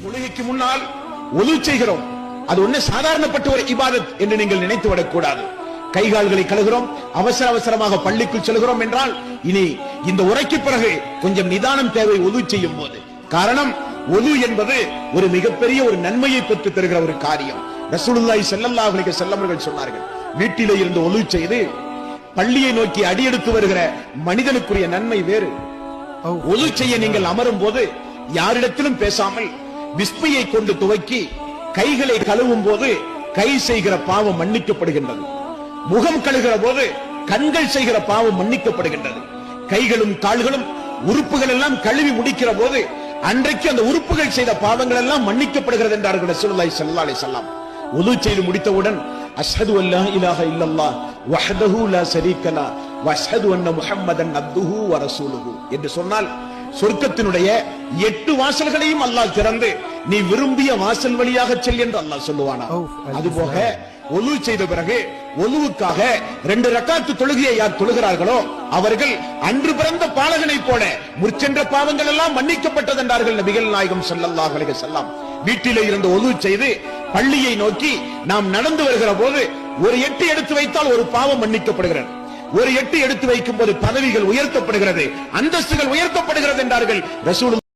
தொழுகைக்கு முன்னால் ஒது செய்கிறோம். அது ஒண்ணு சாதாரணப்பட்ட ஒரு இபாதத் என்று நீங்கள் நினைத்து விடக்கூடாது. கைகால்களை கழுகிறோம், அவசர அவசரமாக பள்ளிக்குள் செல்கிறோம் என்றால் இனி இந்த உரைக்கு பிறகு கொஞ்சம் நிதானம் தேவை ஒது செய்யும் போது. காரணம், ஒது என்பது ஒரு மிகப்பெரிய ஒரு நன்மையை பெற்று தருகிற ஒரு காரியம். ரசூலுல்லாஹி ஸல்லல்லாஹு அலைஹி வஸல்லம் அவர்கள் சொன்னார்கள், வீட்டிலே இருந்து ஒது செய்து பள்ளியை நோக்கி அடியெடுத்து வருகிற மனிதனுக்குரிய நன்மை வேறு. ஒது செய்ய நீங்கள் அமரும் போது யாரிடத்திலும் பேசாமல் விஸ்மையை கொண்டு துவக்கி கைகளை கழுவும் போது கை செய்கிற பாவம் மன்னிக்கப்படுகின்றது. முகம் கழுகிற போது கண்கள் செய்கிற பாவம் மன்னிக்கப்படுகின்றது. கைகளும் கால்களும் உறுப்புகள் எல்லாம் கழுவி முடிக்கிற போது அன்றைக்கு அந்த உறுப்புகள் செய்த பாவங்கள் எல்லாம் மன்னிக்கப்படுகிறது என்றார்கள் ரசூலுல்லாஹி ஸல்லல்லாஹு அலைஹி வஸல்லம். வுது செய்து முடித்தவுடன் அஷ்ஹது அல்லா இலாஹ இல்லல்லாஹ் வஹ்தஹு லா ஷரீக லஹு வ அஷ்ஹது அன்ன முஹம்மதன் அப்துஹு வ ரசூலுஹு என்று சொன்னால் சொர்க்கத்தினுடைய 8 வாசல்களையும் அல்லாஹ் திறந்து நீ விரும்பிய வாசல் வழியாக செல் என்று அல்லாஹ் சொல்லுவானா. அதுபோக ஒது செய்த பிறகு ஒதுவுக்காக 2 ரக்காத்து தொழுகையை யார் தொழுகிறார்களோ அவர்கள் அன்று பிறந்த பாலகனை போல முற்சென்ற பாவங்கள் எல்லாம் மன்னிக்கப்பட்டது என்றார்கள் நபிகள் நாயகம் ஸல்லல்லாஹு அலைஹி வஸல்லம். வீட்டிலே இருந்து ஒது செய்து பள்ளியை நோக்கி நாம் நடந்து வருகிற போது ஒரு எட்டு எடுத்து வைத்தால் ஒரு பாவம் மன்னிக்கப்படுகிறது. ஒரு எட்டு எடுத்து வைக்கும் போது பதவிகள் உயர்த்தப்படுகிறது, அந்தஸ்துகள் உயர்த்தப்படுகிறது என்றார்கள் ரசூலுல்லாஹி